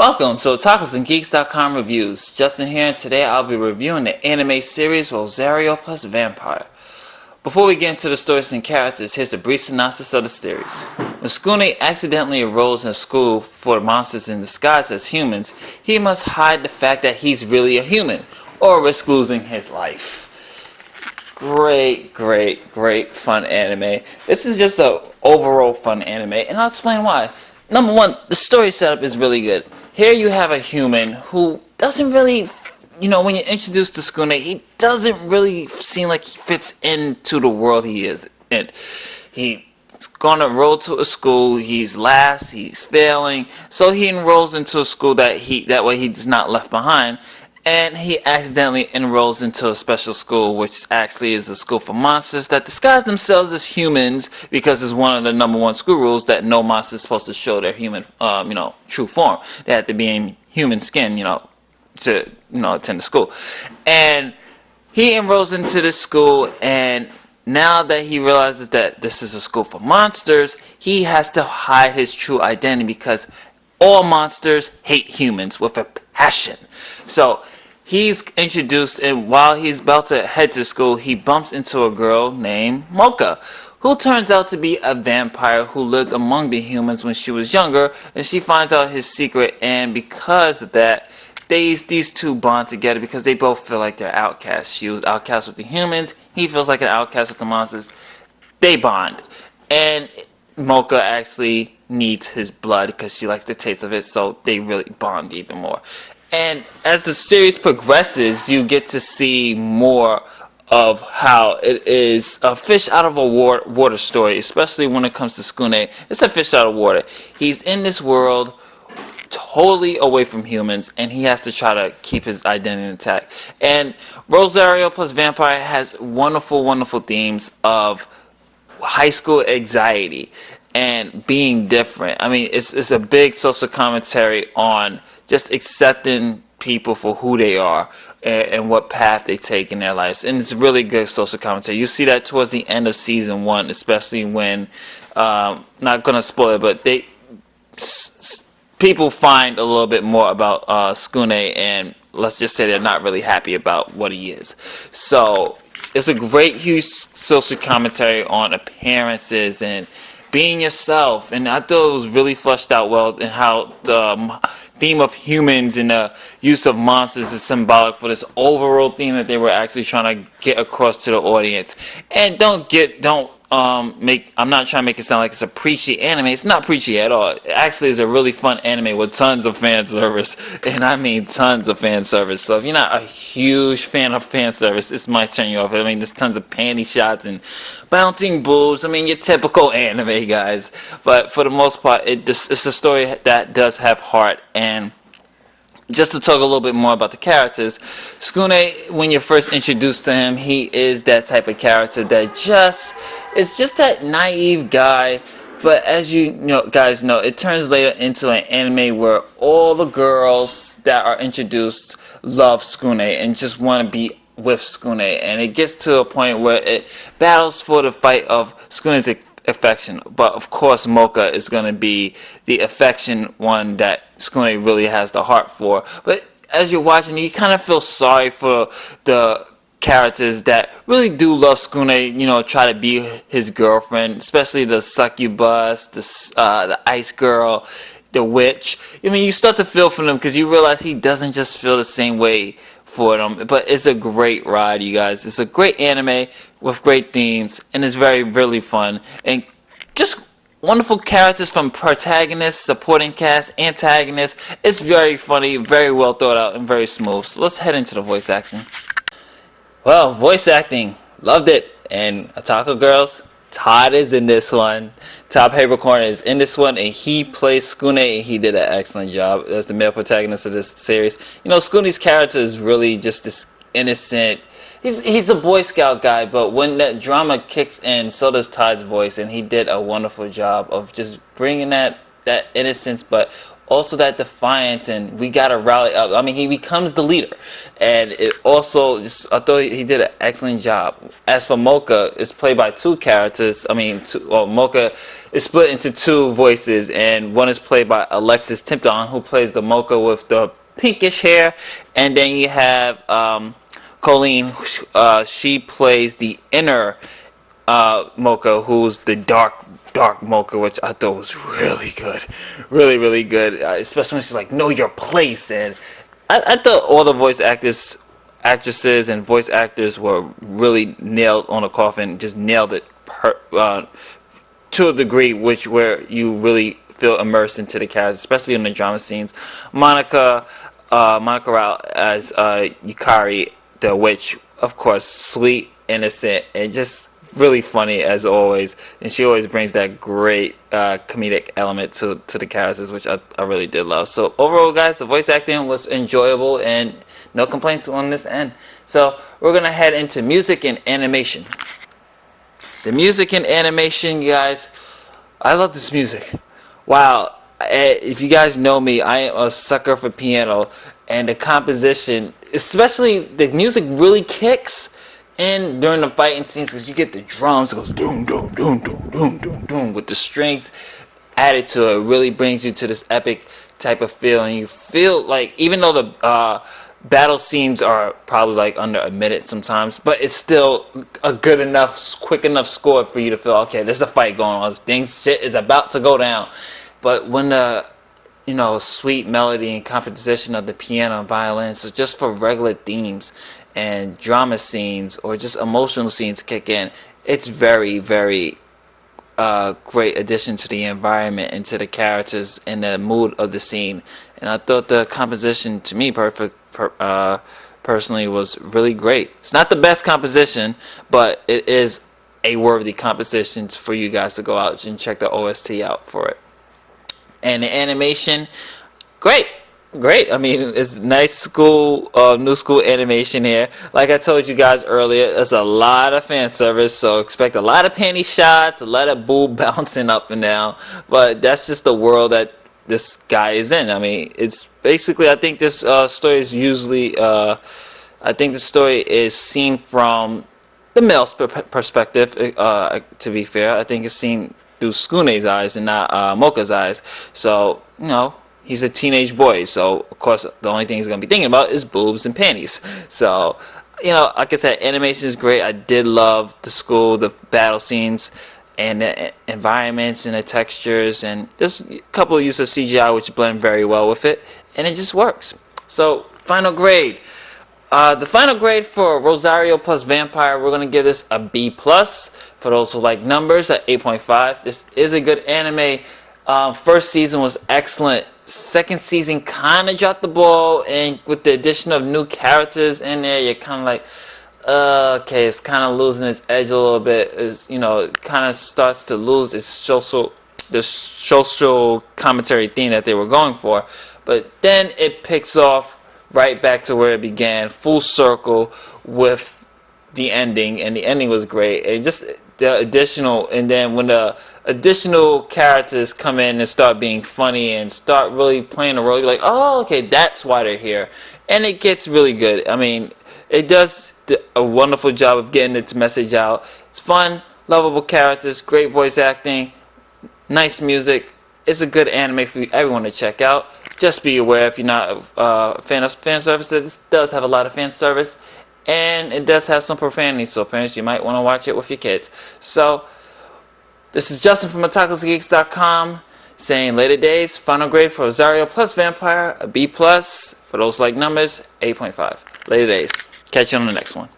Welcome to OtakusandGeeks.com Reviews. Justin here, and today I'll be reviewing the anime series Rosario plus Vampire. Before we get into the stories and characters, here's a brief synopsis of the series. When Skune accidentally enrolls in school for monsters in disguise as humans, he must hide the fact that he's really a human, or risk losing his life. Great fun anime. This is just a overall fun anime, and I'll explain why. Number one, the story setup is really good. Here you have a human who doesn't really, when you're introduced to Skune, he doesn't really seem like he fits into the world he is in. He's gonna enroll to a school, he's last, he's failing, so he enrolls into a school that way he's not left behind. And he accidentally enrolls into a special school, which actually is a school for monsters that disguise themselves as humans, because it's one of the number one school rules that no monster is supposed to show their human, true form. They have to be in human skin, to, attend the school. And he enrolls into this school, and now that he realizes that this is a school for monsters, he has to hide his true identity because all monsters hate humans with a passion. So he's introduced, and while he's about to head to school, he bumps into a girl named Mocha, who turns out to be a vampire who lived among the humans when she was younger, and she finds out his secret, and because of that, these two bond together because they both feel like they're outcasts. She was outcast with the humans, he feels like an outcast with the monsters. They bond, and Mocha actually needs his blood because she likes the taste of it, so they really bond even more. And as the series progresses, you get to see more of how it is a fish out of a water story, especially when it comes to Skune. It's a fish out of water. He's in this world totally away from humans, and he has to try to keep his identity intact. And Rosario plus Vampire has wonderful themes of high school anxiety and being different. I mean, it's a big social commentary on just accepting people for who they are and what path they take in their lives. And it's really good social commentary. You see that towards the end of season 1, especially when, not going to spoil it, but people find a little bit more about Skune, and let's just say they're not really happy about what he is. So it's a great, huge social commentary on appearances and being yourself, and I thought it was really fleshed out well, and how the theme of humans and the use of monsters is symbolic for this overall theme that they were actually trying to get across to the audience. And I'm not trying to make it sound like it's a preachy anime. It's not preachy at all. It actually is a really fun anime with tons of fan service, and I mean tons of fan service. So if you're not a huge fan of fan service, this might turn you off. I mean, there's tons of panty shots and bouncing boobs. I mean, your typical anime, guys. But for the most part, it's a story that does have heart. And just to talk a little bit more about the characters, Skune, when you're first introduced to him, he is that type of character that is just that naive guy. But as guys know, it turns later into an anime where all the girls that are introduced love Skune and just want to be with Skune, and it gets to a point where it battles for the fight of Skune's affection. But of course, Mocha is going to be the affection one that Skune really has the heart for. But as you're watching, you kind of feel sorry for the characters that really do love Skune, try to be his girlfriend, especially the succubus, the ice girl, the witch. I mean, you start to feel for them because you realize he doesn't just feel the same way for them. But it's a great ride, you guys. It's a great anime with great themes, and it's really fun, and just wonderful characters from protagonists, supporting cast, antagonists. It's very funny, very well thought out, and very smooth. So let's head into the voice acting. Well, voice acting, loved it. And Otaku Girls, Todd is in this one. Todd Habercorn is in this one, and he plays Skune, and he did an excellent job as the male protagonist of this series. Skune's character is really just this innocent. He's a Boy Scout guy, but when that drama kicks in, so does Todd's voice, and he did a wonderful job of just bringing that innocence, but also that defiance, and we gotta rally up. I mean, he becomes the leader, and it also just, I thought he did an excellent job. As for Mocha, it's played by two characters. I mean, Mocha is split into two voices, and one is played by Alexis Tipton, who plays the Mocha with the pinkish hair, and then you have Colleen. She plays the inner Mocha, who's the dark Mocha, which I thought was really good, really good, especially when she's like, know your place. And I thought all the actresses and voice actors were really nailed on the coffin, just nailed it to a degree where you really feel immersed into the characters, especially in the drama scenes. Monica Rao as Yukari the witch, of course, sweet, innocent, and just really funny as always, and she always brings that great comedic element to the characters, which I really did love. So overall, guys, the voice acting was enjoyable and no complaints on this end. So we're gonna head into music and animation. The music and animation, guys, I love this music. Wow, if you guys know me, I am a sucker for piano, and the composition, especially the music, really kicks in during the fighting scenes, because you get the drums, it goes doom doom doom doom doom doom doom with the strings added to it. It really brings you to this epic type of feel, and you feel like, even though the battle scenes are probably like under a minute sometimes, but it's still a good enough, quick enough score for you to feel, okay, there's a fight going on, shit is about to go down. But when the sweet melody and composition of the piano and violin, so just for regular themes and drama scenes or just emotional scenes kick in, it's very great addition to the environment and to the characters and the mood of the scene. And I thought the composition, to me, personally, was really great. It's not the best composition, but it is a worthy composition for you guys to go out and check the OST out for it. And the animation, great. I mean, it's nice new school animation here. Like I told you guys earlier, there's a lot of fan service, so expect a lot of panty shots, a lot of boob bouncing up and down. But that's just the world that this guy is in. I mean, it's basically, I think this story is usually, I think the story is seen from the male's perspective. To be fair, I think it's seen through Tsukune's eyes and not Mocha's eyes. So, he's a teenage boy, so of course the only thing he's going to be thinking about is boobs and panties. So, like I said, animation is great. I did love the battle scenes, and the environments and the textures, and there's a couple of uses of CGI which blend very well with it, and it just works. So, final grade. The final grade for Rosario plus Vampire, we're going to give this a B+. For those who like numbers, at 8.5. This is a good anime. First season was excellent. Second season kind of dropped the ball, and with the addition of new characters in there, you're kind of like, okay, it's kind of losing its edge a little bit. It kind of starts to lose its social commentary theme that they were going for. But then it picks off right back to where it began, full circle with the ending, and the ending was great. And just the additional, and then when the additional characters come in and start being funny and start really playing a role, you're like, oh, okay, that's why they're here. And it gets really good. I mean, it does a wonderful job of getting its message out. It's fun, lovable characters, great voice acting, nice music. It's a good anime for everyone to check out. Just be aware, if you're not a fan of fan service, that this does have a lot of fan service, and it does have some profanity, so parents, you might want to watch it with your kids. So, this is Justin from OtakusGeeks.com saying later days, final grade for Rosario plus Vampire, a B+. For those like numbers, 8.5. Later days. Catch you on the next one.